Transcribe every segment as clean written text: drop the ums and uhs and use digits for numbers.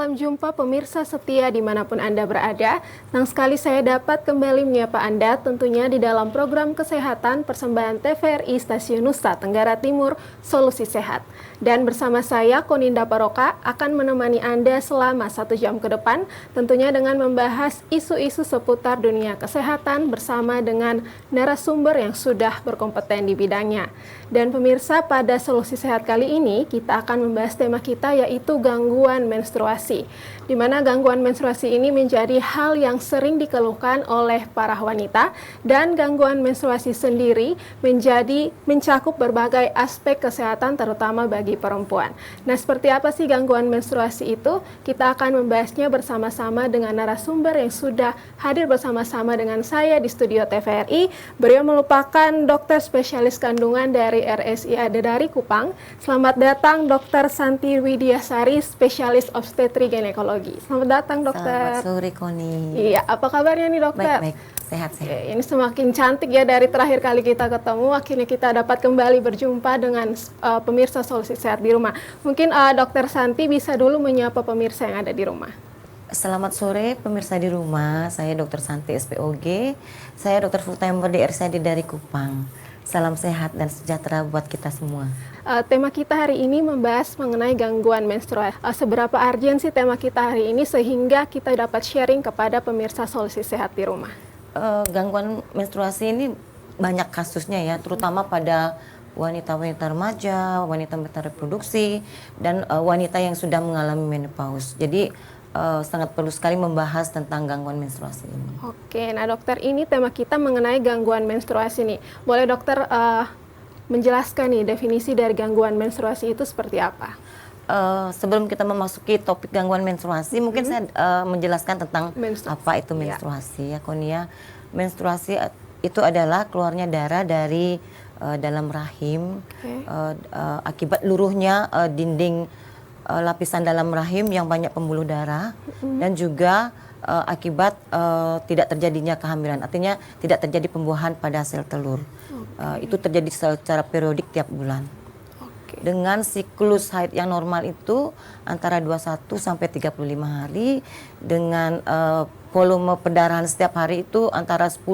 salam jumpa pemirsa setia dimanapun Anda berada. Senang sekali saya dapat kembali menyapa Anda tentunya di dalam program kesehatan persembahan TVRI Stasiun Nusa Tenggara Timur, Solusi Sehat. Dan bersama saya, Koninda Paroka, akan menemani Anda selama 1 jam ke depan, tentunya dengan membahas isu-isu seputar dunia kesehatan bersama dengan narasumber yang sudah berkompeten di bidangnya. Dan pemirsa, pada Solusi Sehat kali ini, kita akan membahas tema kita yaitu gangguan menstruasi, di mana gangguan menstruasi ini menjadi hal yang sering dikeluhkan oleh para wanita, dan gangguan menstruasi sendiri mencakup berbagai aspek kesehatan terutama bagi perempuan. Nah, seperti apa sih gangguan menstruasi itu? Kita akan membahasnya bersama-sama dengan narasumber yang sudah hadir bersama-sama dengan saya di studio TVRI. Beliau merupakan dokter spesialis kandungan dari RSI Adedari Kupang. Selamat datang Dr. Santi Widiasari, spesialis obstetri ginekologi. Selamat datang dokter. Selamat sore Koni. Iya, apa kabarnya nih dokter? Baik, sehat-sehat. Ini semakin cantik ya dari terakhir kali kita ketemu. Akhirnya kita dapat kembali berjumpa dengan pemirsa Solusi Sehat di rumah. Mungkin Dokter Santi bisa dulu menyapa pemirsa yang ada di rumah. Selamat sore pemirsa di rumah. Saya Dr. Santi SPOG. Saya dokter full timer di RSID dari Kupang. Salam sehat dan sejahtera buat kita semua. Tema kita hari ini membahas mengenai gangguan menstruasi. Seberapa urgent sih tema kita hari ini sehingga kita dapat sharing kepada pemirsa Solusi Sehat di rumah? Gangguan menstruasi ini banyak kasusnya ya, terutama pada wanita-wanita remaja, wanita-wanita reproduksi, dan wanita yang sudah mengalami menopause. Jadi sangat perlu sekali membahas tentang gangguan menstruasi ini. Oke, nah dokter, ini tema kita mengenai gangguan menstruasi nih. Boleh dokter menjelaskan nih definisi dari gangguan menstruasi itu seperti apa? Sebelum kita memasuki topik gangguan menstruasi, mungkin saya menjelaskan tentang apa itu menstruasi ya Konia. Menstruasi itu adalah keluarnya darah dari dalam rahim akibat luruhnya dinding lapisan dalam rahim yang banyak pembuluh darah, dan juga akibat tidak terjadinya kehamilan, artinya tidak terjadi pembuahan pada sel telur. Itu terjadi secara periodik tiap bulan. Dengan siklus haid yang normal itu antara 21 sampai 35 hari, dengan volume perdarahan setiap hari itu antara 10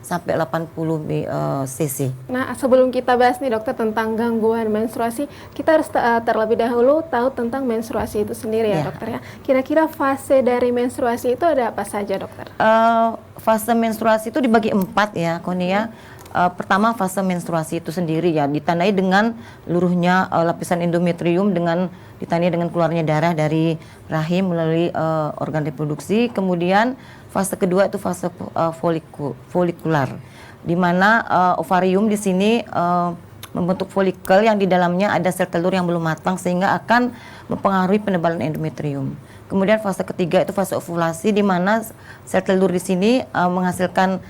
sampai 80 cc. Nah, sebelum kita bahas nih dokter tentang gangguan menstruasi, kita harus terlebih dahulu tahu tentang menstruasi itu sendiri ya dokter ya. Kira-kira fase dari menstruasi itu ada apa saja dokter? Fase menstruasi itu dibagi 4 ya Konia. Pertama, fase menstruasi itu sendiri ya ditandai dengan luruhnya lapisan endometrium, dengan ditandai dengan keluarnya darah dari rahim melalui organ reproduksi. Kemudian fase kedua itu fase folikular, di mana ovarium di sini membentuk folikel yang di dalamnya ada sel telur yang belum matang sehingga akan mempengaruhi penebalan endometrium. Kemudian fase ketiga itu fase ovulasi, di mana sel telur di sini menghasilkan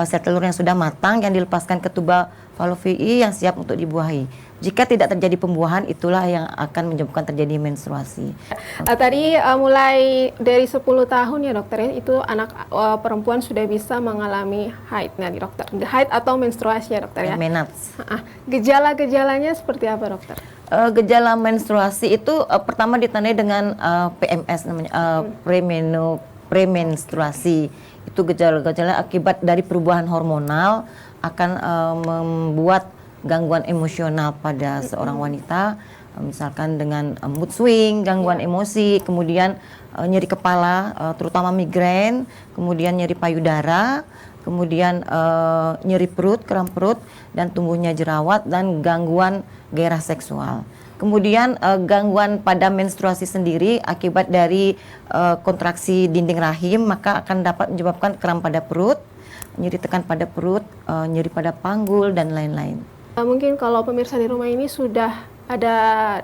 sel telur yang sudah matang yang dilepaskan ke tuba fallopian yang siap untuk dibuahi. Jika tidak terjadi pembuahan, itulah yang akan menyebabkan terjadi menstruasi. Tadi mulai dari 10 tahun ya dokter ya, itu anak perempuan sudah bisa mengalami haid nih dokter. Haid atau menstruasi ya dokter ya? Menats. Gejala-gejalanya seperti apa dokter? Gejala menstruasi itu pertama ditandai dengan PMS namanya, premenstruasi. Itu gejala-gejala akibat dari perubahan hormonal akan membuat gangguan emosional pada seorang wanita, misalkan dengan mood swing, gangguan emosi, kemudian nyeri kepala, terutama migrain, kemudian nyeri payudara, kemudian nyeri perut, kram perut, dan tumbuhnya jerawat, dan gangguan gairah seksual. Kemudian gangguan pada menstruasi sendiri akibat dari kontraksi dinding rahim, maka akan dapat menyebabkan kram pada perut, nyeri tekan pada perut, nyeri pada panggul, dan lain-lain. Mungkin kalau pemirsa di rumah ini sudah ada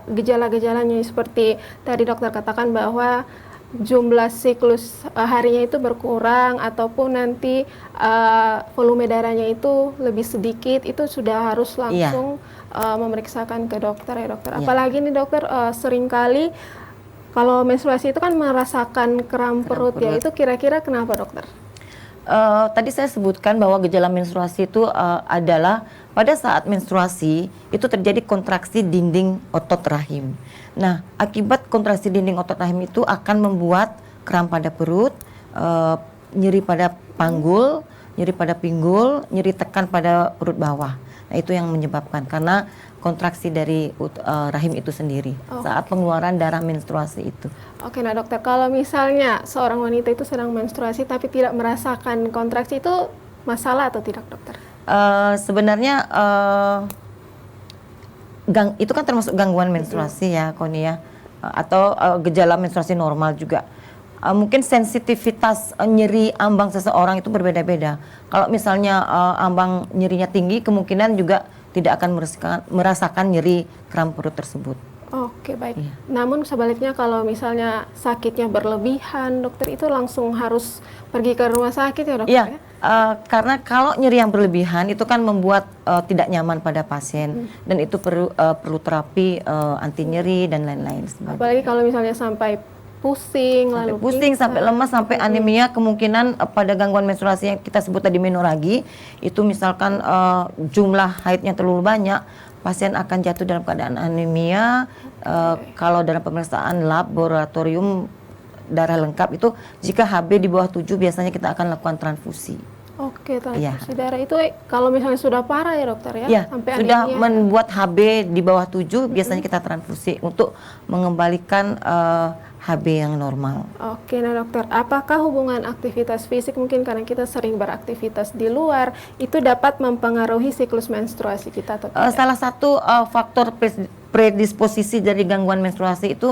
gejala-gejalanya seperti tadi dokter katakan bahwa jumlah siklus harinya itu berkurang ataupun nanti volume darahnya itu lebih sedikit, itu sudah harus langsung memeriksakan ke dokter ya dokter. Apalagi nih dokter seringkali kalau menstruasi itu kan merasakan kram perut ya, itu kira-kira kenapa dokter? Tadi saya sebutkan bahwa gejala menstruasi itu adalah pada saat menstruasi itu terjadi kontraksi dinding otot rahim. Nah, akibat kontraksi dinding otot rahim itu akan membuat kram pada perut, nyeri pada panggul, nyeri pada pinggul, nyeri tekan pada perut bawah. Nah, itu yang menyebabkan karena kontraksi dari rahim itu sendiri saat pengeluaran darah menstruasi itu. Oke, nah dokter, kalau misalnya seorang wanita itu sedang menstruasi tapi tidak merasakan kontraksi, itu masalah atau tidak, dokter? Sebenarnya itu kan termasuk gangguan menstruasi ya, Koni ya, atau gejala menstruasi normal juga. Mungkin sensitivitas nyeri ambang seseorang itu berbeda-beda. Kalau misalnya ambang nyerinya tinggi, kemungkinan juga tidak akan merasakan nyeri kram perut tersebut. Oke, baik. Iya. Namun sebaliknya kalau misalnya sakitnya berlebihan, dokter itu langsung harus pergi ke rumah sakit ya, dokter? Iya, karena kalau nyeri yang berlebihan itu kan membuat tidak nyaman pada pasien dan itu perlu terapi anti nyeri dan lain-lain. Apalagi kalau misalnya sampai pusing, lalu pusing, sampai lemas, sampai anemia, kemungkinan pada gangguan menstruasi yang kita sebut tadi menoragi itu misalkan jumlah haidnya terlalu banyak, pasien akan jatuh dalam keadaan anemia. Kalau dalam pemeriksaan laboratorium darah lengkap itu jika HB di bawah 7 biasanya kita akan lakukan transfusi. Oke, transfusi darah itu kalau misalnya sudah parah ya, dokter ya? Ya, sampai sudah anemia, membuat HB di bawah 7 biasanya kita transfusi untuk mengembalikan HB yang normal. Oke, nah dokter, apakah hubungan aktivitas fisik, mungkin karena kita sering beraktivitas di luar, itu dapat mempengaruhi siklus menstruasi kita atau tidak? Salah satu faktor predisposisi dari gangguan menstruasi itu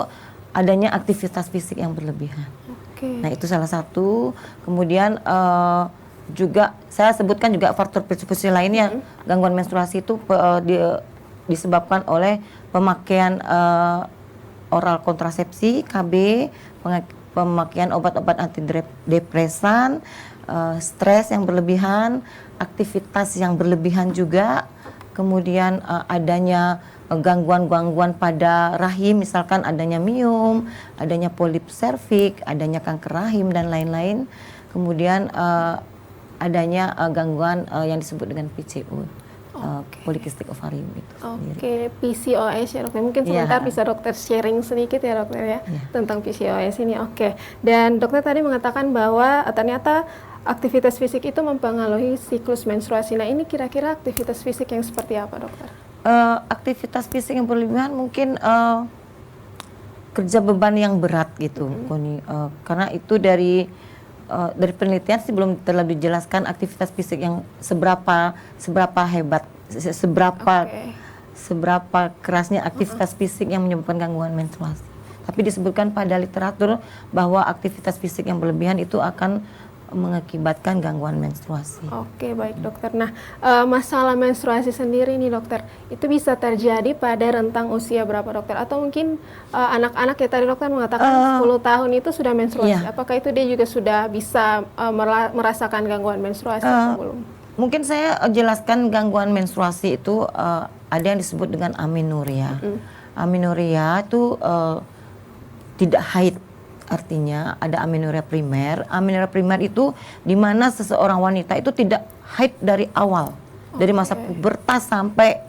adanya aktivitas fisik yang berlebihan. Oke. Nah, itu salah satu. Kemudian juga saya sebutkan juga faktor predisposisi lainnya. Gangguan menstruasi itu disebabkan oleh pemakaian oral kontrasepsi, KB, pemakaian obat-obat antidepresan, stres yang berlebihan, aktivitas yang berlebihan juga, kemudian adanya gangguan-gangguan pada rahim, misalkan adanya miom, adanya polip serviks, adanya kanker rahim dan lain-lain, kemudian adanya gangguan yang disebut dengan PCO. Polycystic ovarium itu sendiri. PCOS ya, dokter. Mungkin sebentar bisa dokter sharing sedikit ya, dokter ya, tentang PCOS ini. Dan dokter tadi mengatakan bahwa ternyata aktivitas fisik itu mempengaruhi siklus menstruasi. Nah, ini kira-kira aktivitas fisik yang seperti apa, dokter? Aktivitas fisik yang berlebihan mungkin kerja beban yang berat gitu, Koni. Karena itu dari penelitian sih belum terlalu dijelaskan aktivitas fisik yang seberapa hebat, seberapa kerasnya aktivitas fisik yang menyebabkan gangguan menstruasi. Tapi disebutkan pada literatur bahwa aktivitas fisik yang berlebihan itu akan mengakibatkan gangguan menstruasi. Oke, baik dokter. Nah, masalah menstruasi sendiri nih dokter, itu bisa terjadi pada rentang usia berapa, dokter? Atau mungkin anak-anak ya, tadi dokter mengatakan 10 tahun itu sudah menstruasi. Apakah itu dia juga sudah bisa merasakan gangguan menstruasi atau belum? Mungkin saya jelaskan gangguan menstruasi itu ada yang disebut dengan amenorrhea. Amenorrhea itu tidak haid. Artinya ada amenorrhea primer. Amenorrhea primer itu di mana seseorang wanita itu tidak haid dari awal. Dari masa pubertas sampai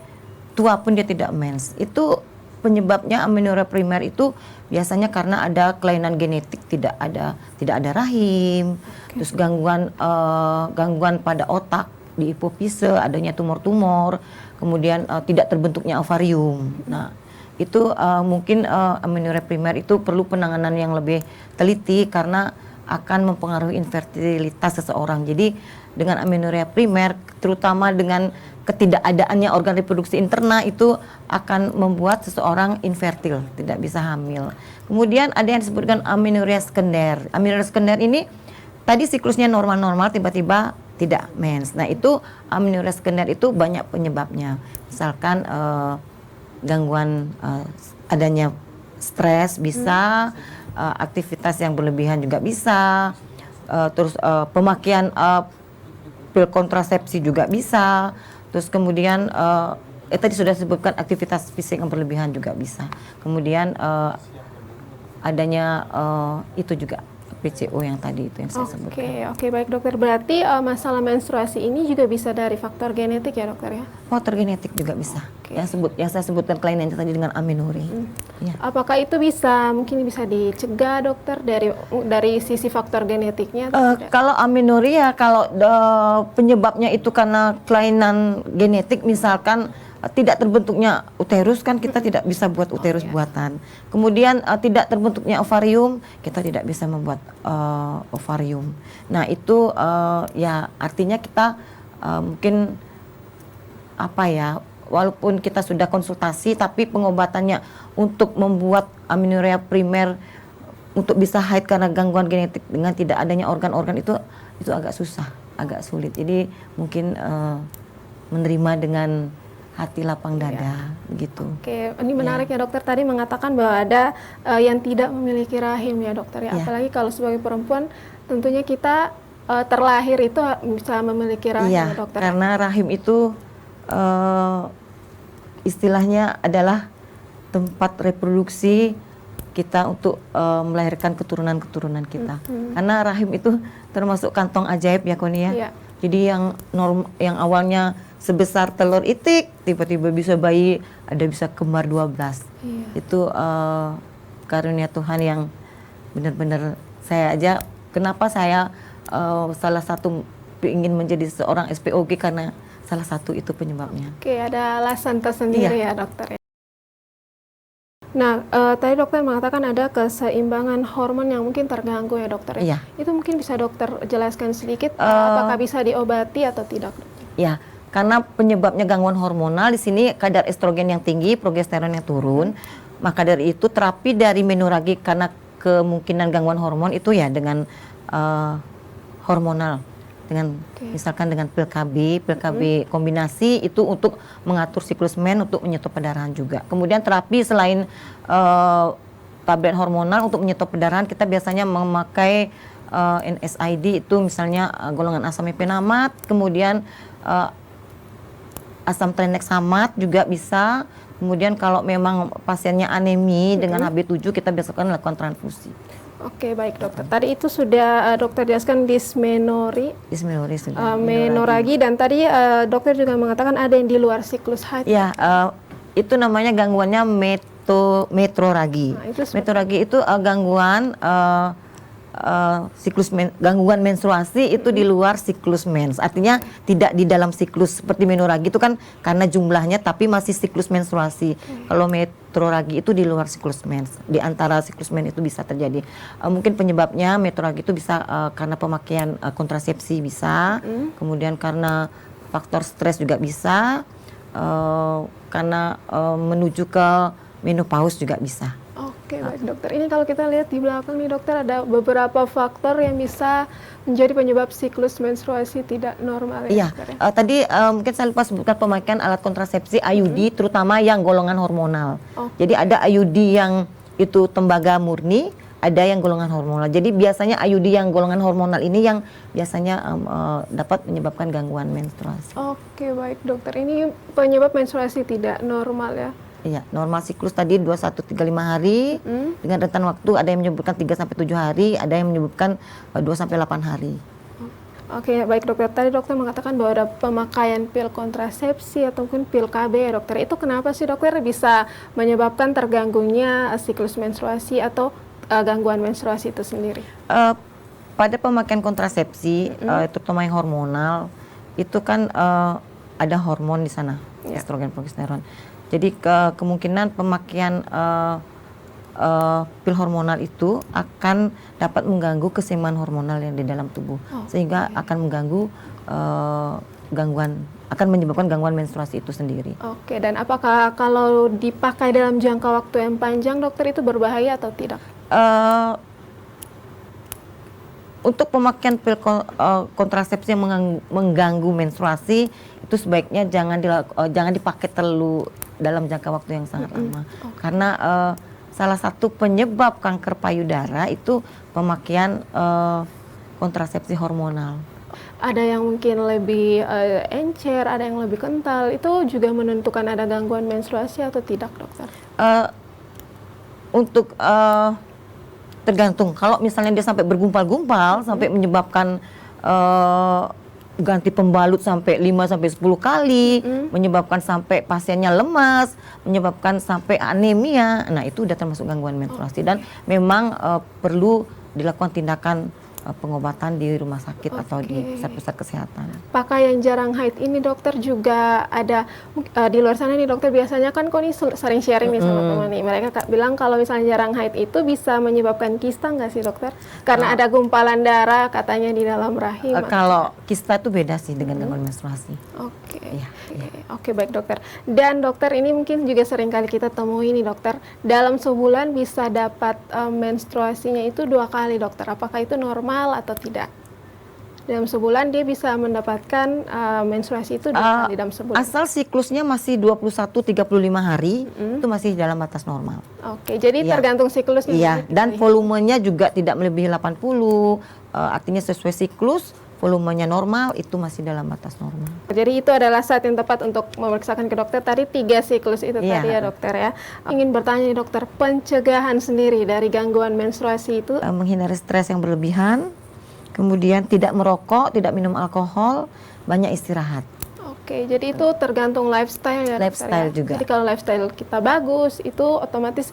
tua pun dia tidak mens. Itu penyebabnya amenorrhea primer itu biasanya karena ada kelainan genetik, tidak ada rahim, terus gangguan pada otak di hipofise, adanya tumor-tumor, kemudian tidak terbentuknya ovarium. Nah, itu mungkin amenorrhea primer itu perlu penanganan yang lebih teliti karena akan mempengaruhi infertilitas seseorang. Jadi dengan amenorrhea primer, terutama dengan ketidakadaannya organ reproduksi interna, itu akan membuat seseorang infertil, tidak bisa hamil. Kemudian ada yang disebutkan amenorrhea sekunder. Amenorrhea sekunder ini tadi siklusnya normal-normal, tiba-tiba tidak mens. Nah, itu amenorrhea sekunder itu banyak penyebabnya. Misalkan gangguan adanya stres bisa, aktivitas yang berlebihan juga bisa, terus pemakaian pil kontrasepsi juga bisa, terus kemudian tadi sudah disebutkan aktivitas fisik yang berlebihan juga bisa. Kemudian adanya itu juga PCO yang tadi itu yang saya sebutkan. Oke, baik dokter. Berarti masalah menstruasi ini juga bisa dari faktor genetik ya dokter ya? Faktor genetik juga bisa. Oke. Yang saya sebutkan kelainannya tadi dengan amenorrhea. Ya. Apakah itu mungkin bisa dicegah dokter dari sisi faktor genetiknya? Kalau amenorrhea, kalau penyebabnya itu karena kelainan genetik, misalkan tidak terbentuknya uterus, kan kita tidak bisa buat uterus buatan. Kemudian tidak terbentuknya ovarium, kita tidak bisa membuat ovarium. Nah itu ya artinya kita mungkin apa ya, walaupun kita sudah konsultasi, tapi pengobatannya untuk membuat amenorrhea primer untuk bisa haid karena gangguan genetik dengan tidak adanya organ-organ itu agak susah, agak sulit. Jadi mungkin menerima dengan hati lapang dada gitu. Oke, ini menarik ya dokter, tadi mengatakan bahwa ada yang tidak memiliki rahim ya dokter ya. Apalagi kalau sebagai perempuan tentunya kita terlahir itu bisa memiliki rahim ya dokter. Karena rahim itu istilahnya adalah tempat reproduksi kita untuk melahirkan keturunan-keturunan kita. Karena rahim itu termasuk kantong ajaib ya Koni ya. Jadi yang awalnya sebesar telur itik, tiba-tiba bisa bayi, ada bisa kembar 12. Itu karunia Tuhan yang benar-benar saya aja, kenapa saya salah satu ingin menjadi seorang SPOG karena salah satu itu penyebabnya. Oke, ada alasan tersendiri ya dokter ya. Nah, tadi dokter mengatakan ada keseimbangan hormon yang mungkin terganggu ya dokter ya. Itu mungkin bisa dokter jelaskan sedikit apakah bisa diobati atau tidak? Ya, karena penyebabnya gangguan hormonal di sini kadar estrogen yang tinggi, progesteron yang turun. Maka dari itu terapi dari menuragi karena kemungkinan gangguan hormon itu ya dengan hormonal. Dengan misalkan dengan pil KB kombinasi itu untuk mengatur siklus men, untuk menyetop perdarahan juga. Kemudian terapi selain tablet hormonal untuk menyetop perdarahan, kita biasanya memakai NSAID itu misalnya golongan asam mefenamat, kemudian asam tranexamat juga bisa. Kemudian kalau memang pasiennya anemi dengan HB7, kita biasakan melakukan transfusi. Oke, baik dokter. Tadi itu sudah dokter jelaskan dysmenorrhea sudah. Menorragi, dan tadi dokter juga mengatakan ada yang di luar siklus haid. Ya, itu namanya gangguannya metroragi. Metroragi itu gangguan gangguan menstruasi itu di luar siklus mens. Artinya tidak di dalam siklus. Seperti menorragi itu kan karena jumlahnya tapi masih siklus menstruasi. Kalau metroragi itu di luar siklus mens. Di antara siklus mens itu bisa terjadi. Mungkin penyebabnya metroragi itu bisa karena pemakaian kontrasepsi bisa. Kemudian karena faktor stres juga bisa. Karena menuju ke menopause juga bisa. Oke, baik dokter. Ini kalau kita lihat di belakang nih dokter, ada beberapa faktor yang bisa menjadi penyebab siklus menstruasi tidak normal ya dokter ya? Tadi mungkin saya lupa sebutkan pemakaian alat kontrasepsi IUD, terutama yang golongan hormonal. Jadi ada IUD yang itu tembaga murni, ada yang golongan hormonal. Jadi biasanya IUD yang golongan hormonal ini yang biasanya dapat menyebabkan gangguan menstruasi. Oke, baik dokter. Ini penyebab menstruasi tidak normal ya? Iya, normal siklus tadi 21-35 hari, dengan rentan waktu ada yang menyebutkan 3-7 hari, ada yang menyebutkan 2-8 hari. Oke, baik dokter. Tadi dokter mengatakan bahwa ada pemakaian pil kontrasepsi atau mungkin pil KB ya dokter. Itu kenapa sih dokter bisa menyebabkan terganggunya siklus menstruasi atau gangguan menstruasi itu sendiri? Pada pemakaian kontrasepsi, terutama yang hormonal, itu kan ada hormon di sana, estrogen, progesteron. Jadi kemungkinan pemakaian pil hormonal itu akan dapat mengganggu keseimbangan hormonal yang di dalam tubuh, sehingga akan mengganggu akan menyebabkan gangguan menstruasi itu sendiri. Oke, dan apakah kalau dipakai dalam jangka waktu yang panjang dokter itu berbahaya atau tidak? Untuk pemakaian pil kontrasepsi yang mengganggu menstruasi itu sebaiknya jangan dipakai terlalu dalam jangka waktu yang sangat lama. Karena salah satu penyebab kanker payudara itu pemakaian kontrasepsi hormonal. Ada yang mungkin lebih encer, ada yang lebih kental. Itu juga menentukan ada gangguan menstruasi atau tidak dokter? Untuk tergantung. Kalau misalnya dia sampai bergumpal-gumpal sampai menyebabkan ganti pembalut sampai 5 sampai 10 kali, menyebabkan sampai pasiennya lemas, menyebabkan sampai anemia. Nah, itu udah termasuk gangguan menstruasi dan memang perlu dilakukan tindakan pengobatan di rumah sakit atau di pusat-pusat kesehatan. Apakah yang jarang haid ini dokter juga ada di luar sana nih dokter, biasanya kan Koni sering sharing nih sama teman nih, mereka bilang kalau misalnya jarang haid itu bisa menyebabkan kista nggak sih dokter? Karena ada gumpalan darah katanya di dalam rahim. Kalau kista itu beda sih dengan gangguan menstruasi. Oke. Iya, iya. Oke, baik dokter. Dan dokter ini mungkin juga sering kali kita temui nih dokter, dalam sebulan bisa dapat menstruasinya itu 2 kali dokter. Apakah itu normal atau tidak? Dalam sebulan dia bisa mendapatkan menstruasi itu 2 kali dalam sebulan. Asal siklusnya masih 21-35 hari, itu masih dalam batas normal. Oke, jadi tergantung siklusnya. Iya, dan volumenya juga tidak melebihi 80, artinya sesuai siklus, volumenya normal, itu masih dalam batas normal. Jadi itu adalah saat yang tepat untuk memeriksakan ke dokter tadi 3 siklus itu tadi ya dokter ya. Ingin bertanya nih dokter, pencegahan sendiri dari gangguan menstruasi itu? Menghindari stres yang berlebihan, kemudian tidak merokok, tidak minum alkohol, banyak istirahat. Oke, jadi itu tergantung lifestyle ya dokter Lifestyle ya? juga. Jadi kalau lifestyle kita bagus, itu otomatis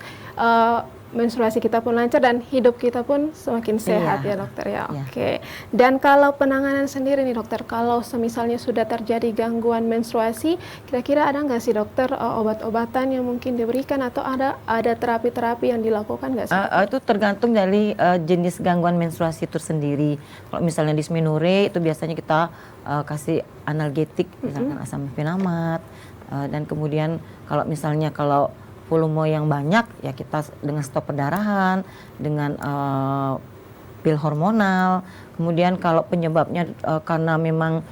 menstruasi kita pun lancar dan hidup kita pun semakin sehat ya dokter ya. Oke. Dan kalau penanganan sendiri nih dokter, kalau semisalnya sudah terjadi gangguan menstruasi, kira-kira ada nggak sih dokter obat-obatan yang mungkin diberikan atau ada terapi-terapi yang dilakukan nggak sih? Itu tergantung dari jenis gangguan menstruasi itu sendiri. Kalau misalnya dysmenorrhea itu biasanya kita kasih analgetik, misalkan asam fenamat, dan kemudian kalau misalnya kalau volume yang banyak ya kita dengan stop perdarahan, dengan pil hormonal. Kemudian kalau penyebabnya karena memang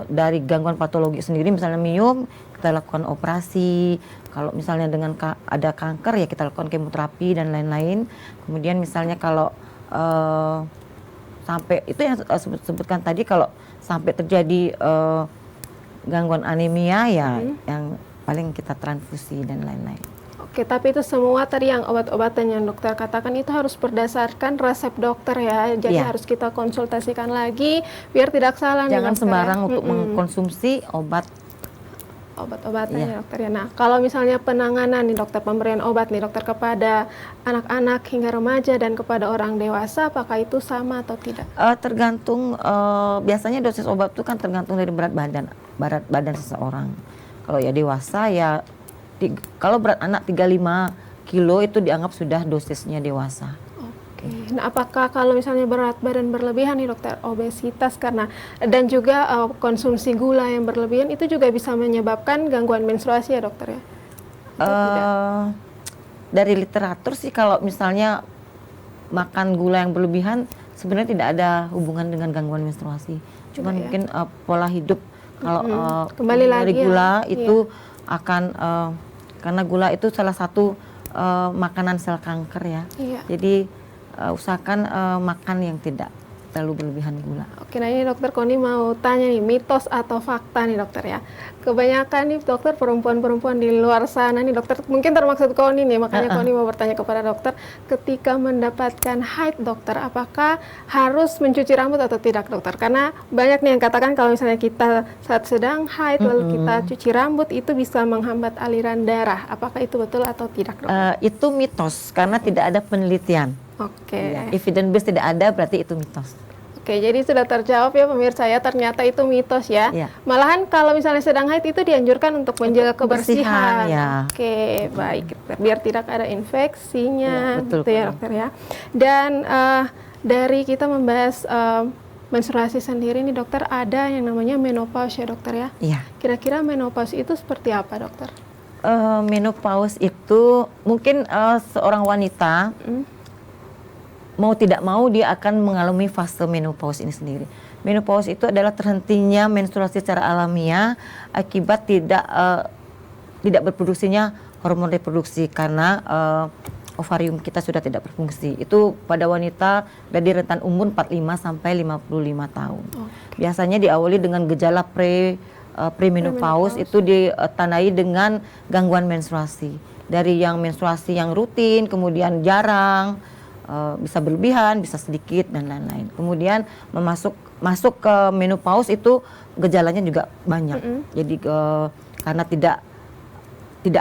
dari gangguan patologi sendiri, misalnya miom, kita lakukan operasi. Kalau misalnya dengan ada kanker ya kita lakukan kemoterapi dan lain-lain. Kemudian misalnya kalau sampai itu yang sebutkan tadi, kalau sampai terjadi gangguan anemia ya yang paling kita transfusi dan lain-lain. Oke, tapi itu semua tadi yang obat-obatan yang dokter katakan itu harus berdasarkan resep dokter ya. Jadi harus kita konsultasikan lagi biar tidak salah. Jangan sembarang untuk mengkonsumsi obat-obatan ya dokter ya. Nah, kalau misalnya penanganan nih dokter, pemberian obat nih dokter kepada anak-anak hingga remaja dan kepada orang dewasa, apakah itu sama atau tidak? Tergantung, biasanya dosis obat itu kan tergantung dari berat badan seseorang. Kalau ya dewasa ya, kalau berat anak 35 kilo itu dianggap sudah dosisnya dewasa. Oke. Nah, apakah kalau misalnya berat badan berlebihan nih dokter, obesitas karena dan juga konsumsi gula yang berlebihan itu juga bisa menyebabkan gangguan menstruasi ya dokter ya? Dari literatur sih kalau misalnya makan gula yang berlebihan sebenarnya tidak ada hubungan dengan gangguan menstruasi. Cuman mungkin pola hidup kalau kembali lagi dari gula itu akan karena gula itu salah satu makanan sel kanker ya. Jadi usahakan makan yang tidak terlalu berlebihan gula. Oke, nah ini dokter Koni mau tanya nih, mitos atau fakta nih dokter ya. Kebanyakan nih dokter perempuan-perempuan di luar sana nih dokter, mungkin termaksud Koni nih, makanya Koni mau bertanya kepada dokter, ketika mendapatkan haid dokter, apakah harus mencuci rambut atau tidak dokter? Karena banyak nih yang katakan kalau misalnya kita saat sedang haid lalu kita cuci rambut itu bisa menghambat aliran darah. Apakah itu betul atau tidak dokter? Itu mitos karena tidak ada penelitian. Oke. Evidence base tidak ada, berarti itu mitos. Oke, jadi sudah terjawab ya pemirsa ya, ternyata itu mitos ya. Malahan kalau misalnya sedang haid itu dianjurkan untuk menjaga kebersihan. Oke, baik. Biar tidak ada infeksinya, betul, gitu ya dokter ya. Dan dari kita membahas menstruasi sendiri nih dokter, ada yang namanya menopause ya dokter ya. Kira-kira menopause itu seperti apa dokter? Menopause itu mungkin seorang wanita mau tidak mau dia akan mengalami fase menopause ini sendiri. Menopause itu adalah terhentinya menstruasi secara alamiah akibat tidak berproduksinya hormon reproduksi karena ovarium kita sudah tidak berfungsi. Itu pada wanita dari rentan umur 45 sampai 55 tahun. Biasanya diawali dengan gejala premenopause itu ditandai dengan gangguan menstruasi. Dari yang menstruasi yang rutin, kemudian jarang, bisa berlebihan, bisa sedikit dan lain-lain. Kemudian masuk ke menopause itu gejalanya juga banyak. Jadi karena tidak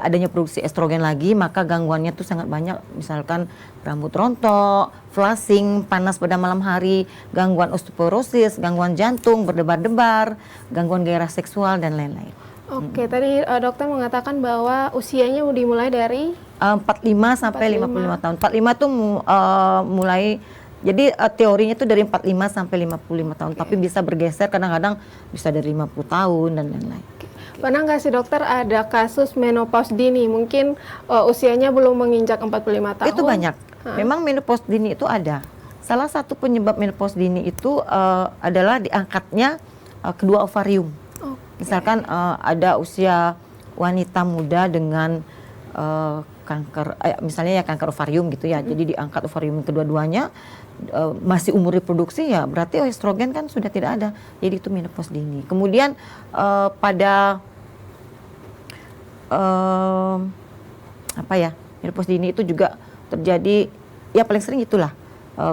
adanya produksi estrogen lagi, maka gangguannya tuh sangat banyak. Misalkan rambut rontok, flushing, panas pada malam hari, gangguan osteoporosis, gangguan jantung, berdebar-debar, gangguan gairah seksual dan lain-lain. Oke, tadi dokter mengatakan bahwa usianya dimulai dari 45 sampai 55 tahun. 45 tuh mulai, jadi teorinya tuh dari 45 sampai 55 tahun, tapi bisa bergeser, kadang-kadang bisa dari 50 tahun dan lain-lain. Pernah nggak sih dokter ada kasus menopause dini, mungkin usianya belum menginjak 45 tahun? Itu banyak. Memang menopause dini itu ada. Salah satu penyebab menopause dini itu adalah diangkatnya kedua ovarium. Misalkan ada usia wanita muda dengan kanker, misalnya ya kanker ovarium gitu ya. Jadi diangkat ovarium kedua-duanya, masih umur reproduksi, ya berarti estrogen kan sudah tidak ada. Jadi itu menopause dini. Kemudian pada menopause dini itu juga terjadi, ya paling sering itulah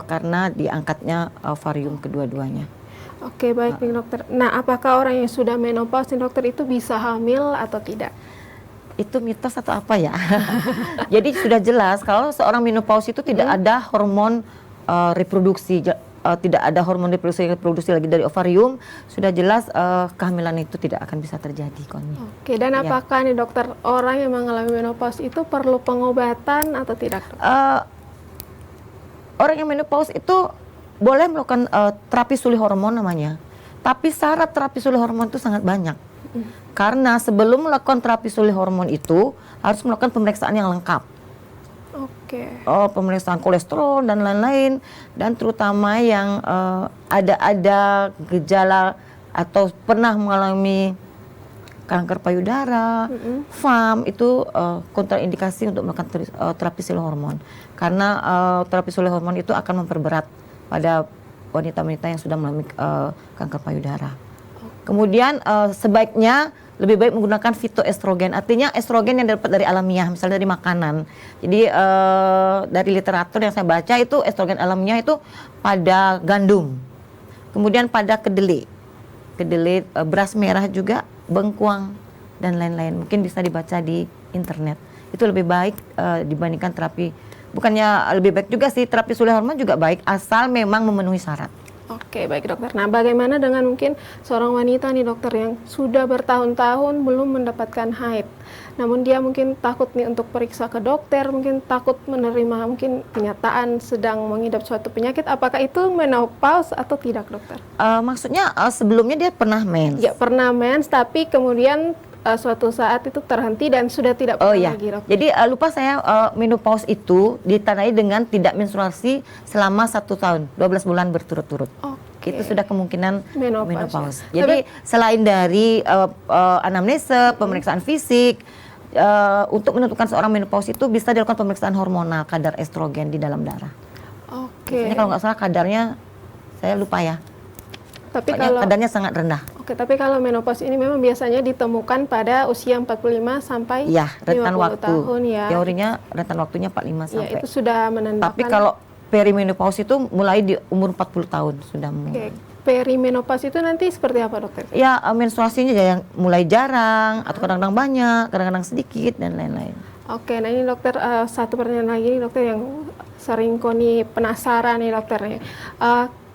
karena diangkatnya ovarium kedua-duanya. Oke, baik nih dokter. Nah, apakah orang yang sudah menopause nih dokter itu bisa hamil atau tidak? Itu mitos atau apa ya? Jadi sudah jelas kalau seorang menopause itu tidak ada hormon reproduksi, tidak ada hormon reproduksi lagi dari ovarium, sudah jelas kehamilan itu tidak akan bisa terjadi. Oke, dan apakah nih dokter, orang yang mengalami menopause itu perlu pengobatan atau tidak? Orang yang menopause itu boleh melakukan terapi sulih hormon namanya. Tapi syarat terapi sulih hormon itu sangat banyak. Karena sebelum melakukan terapi sulih hormon itu harus melakukan pemeriksaan yang lengkap. Oke. Pemeriksaan kolesterol dan lain-lain, dan terutama yang ada gejala atau pernah mengalami kanker payudara, FAM, itu kontraindikasi untuk melakukan terapi sulih hormon. Karena terapi sulih hormon itu akan memperberat pada wanita-wanita yang sudah mengalami kanker payudara. Kemudian sebaiknya lebih baik menggunakan fitoestrogen, artinya estrogen yang dapat dari alamiah, misalnya dari makanan. Jadi dari literatur yang saya baca itu estrogen alamiah itu pada gandum, kemudian pada kedelai, beras merah juga, bengkuang dan lain-lain. Mungkin bisa dibaca di internet. Itu lebih baik dibandingkan terapi. Bukannya lebih baik juga sih, terapi sulih hormon juga baik asal memang memenuhi syarat. Oke, baik dokter. Nah, bagaimana dengan mungkin seorang wanita nih dokter yang sudah bertahun-tahun belum mendapatkan haid, namun dia mungkin takut nih untuk periksa ke dokter, mungkin takut menerima mungkin kenyataan sedang mengidap suatu penyakit, apakah itu menopause atau tidak dokter? Maksudnya sebelumnya dia pernah mens? Ya, pernah mens, tapi kemudian suatu saat itu terhenti dan sudah tidak pernah lagi dokter. Jadi lupa saya, menopause itu ditandai dengan tidak menstruasi selama 1 tahun, 12 bulan berturut-turut. Itu sudah kemungkinan menopause. Jadi selain dari anamnese, pemeriksaan fisik, untuk menentukan seorang menopause itu bisa dilakukan pemeriksaan hormonal kadar estrogen di dalam darah. Biasanya kalau nggak salah kadarnya, saya lupa ya. Tapi kalau kadarnya sangat rendah. Tapi kalau menopause ini memang biasanya ditemukan pada usia 45 sampai 50 tahun ya. Teorinya rentan waktunya 45 sampai. Ya, itu sudah menandakan. Tapi kalau perimenopause itu mulai di umur 40 tahun sudah mulai. Perimenopause itu nanti seperti apa dokter? Ya, menstruasinya yang mulai jarang atau kadang-kadang banyak, kadang-kadang sedikit dan lain-lain. Oke, nah ini dokter, satu pertanyaan lagi nih dokter yang sering Koni penasaran nih dokter.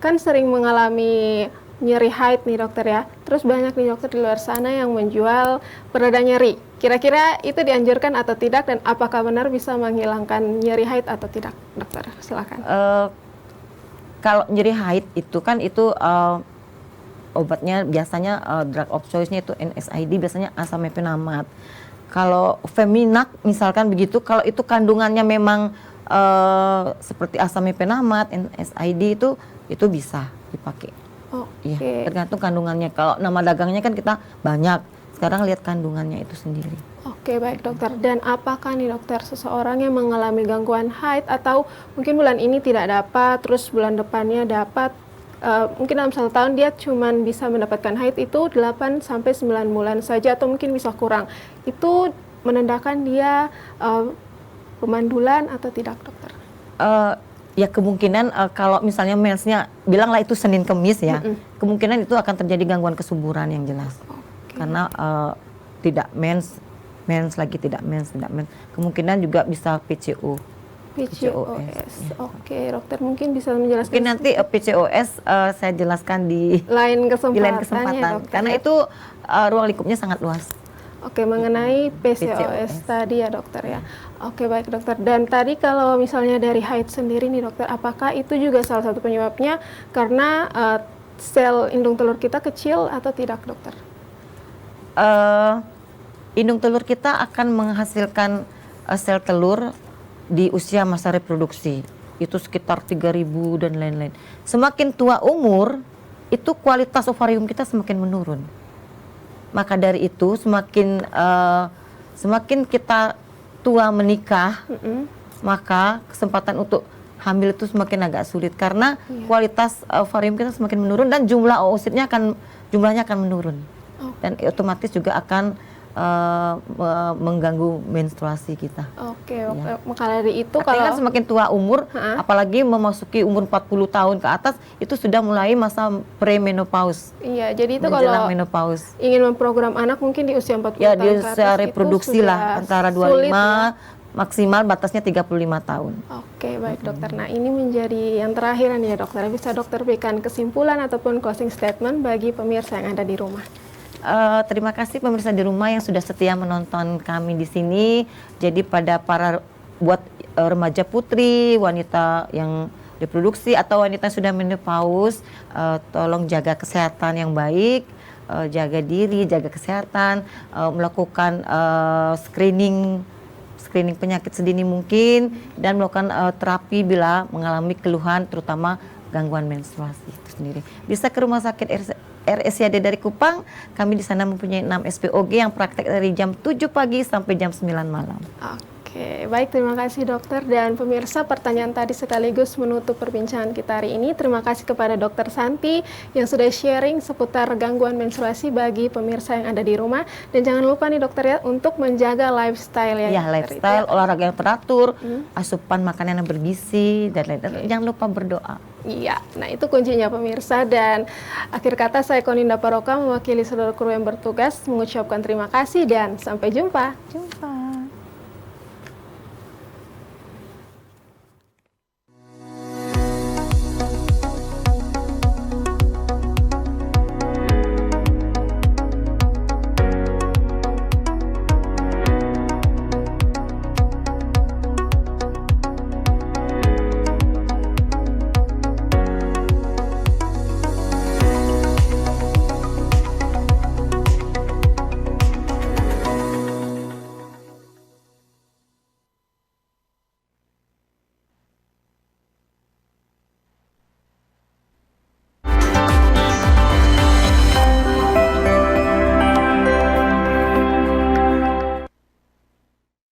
Kan sering mengalami nyeri haid nih dokter ya. Terus banyak nih dokter di luar sana yang menjual pereda nyeri. Kira-kira itu dianjurkan atau tidak, dan apakah benar bisa menghilangkan nyeri haid atau tidak dokter? Silakan. Kalau nyeri haid itu kan obatnya biasanya drug of choice-nya itu NSAID, biasanya asam mefenamat. Kalau Feminak misalkan begitu, kalau itu kandungannya memang seperti asam mefenamat, NSAID itu bisa dipakai. Ya, tergantung kandungannya. Kalau nama dagangnya kan kita banyak. Sekarang lihat kandungannya itu sendiri. Oke, baik dokter. Dan apakah nih dokter, seseorang yang mengalami gangguan haid atau mungkin bulan ini tidak dapat, terus bulan depannya dapat, mungkin dalam 1 tahun dia cuma bisa mendapatkan haid itu 8 sampai 9 bulan saja atau mungkin bisa kurang, itu menandakan dia pemandulan atau tidak dokter? Ya kemungkinan kalau misalnya mensnya bilanglah itu Senin Kemis ya, kemungkinan itu akan terjadi gangguan kesuburan yang jelas. Karena tidak mens lagi tidak mens. Kemungkinan juga bisa PCOS. Oke, dokter mungkin bisa menjelaskan. Mungkin nanti PCOS saya jelaskan di lain di lain kesempatan, kesempatan. ya, dokter, Karena ya? itu ruang lingkupnya sangat luas. Oke, mengenai PCOS PCOS. tadi ya dokter ya. Oke, baik dokter. Dan tadi kalau misalnya dari haid sendiri nih dokter, apakah itu juga salah satu penyebabnya karena sel indung telur kita kecil atau tidak dokter? Indung telur kita akan menghasilkan sel telur di usia masa reproduksi. Itu sekitar 3.000 dan lain-lain. Semakin tua umur, itu kualitas ovarium kita semakin menurun. Maka dari itu semakin kita tua menikah, maka kesempatan untuk hamil itu semakin agak sulit karena kualitas ovarium kita semakin menurun dan jumlah oositnya jumlahnya akan menurun. Dan otomatis juga akan mengganggu menstruasi kita. Oke, maka dari itu Artinya kalau kan semakin tua umur, apalagi memasuki umur 40 tahun ke atas, itu sudah mulai masa premenopause. iya, jadi itu menjelang kalau menopause. ingin memprogram anak mungkin di usia 40 Ya tahun di ke usia atas reproduksi itu lah antara sudah 25 sulit, ya? maksimal batasnya 35 tahun. Oke, baik dokter. Nah, ini menjadi yang terakhir nih ya dokter. Bisa dokter berikan kesimpulan ataupun closing statement bagi pemirsa yang ada di rumah. Terima kasih pemirsa di rumah yang sudah setia menonton kami di sini. Jadi buat remaja putri, wanita yang reproduksi atau wanita yang sudah menopause, tolong jaga kesehatan yang baik, jaga diri, jaga kesehatan, melakukan screening penyakit sedini mungkin dan melakukan terapi bila mengalami keluhan terutama gangguan menstruasi itu sendiri. Bisa ke Rumah Sakit RSCAD dari Kupang. Kami di sana mempunyai 6 SPOG yang praktek dari jam 7 pagi sampai jam 9 malam. Oke, baik, terima kasih dokter. Dan pemirsa, pertanyaan tadi sekaligus menutup perbincangan kita hari ini. Terima kasih kepada dokter Santi yang sudah sharing seputar gangguan menstruasi bagi pemirsa yang ada di rumah. Dan jangan lupa nih dokter ya, untuk menjaga lifestyle ya. Ya, lifestyle, olahraga yang teratur, asupan makanan yang bergizi, dan lain-lain. Jangan lupa berdoa. Iya, nah itu kuncinya pemirsa. Dan akhir kata saya Koninda Paroka mewakili seluruh kru yang bertugas mengucapkan terima kasih dan sampai jumpa. Jumpa.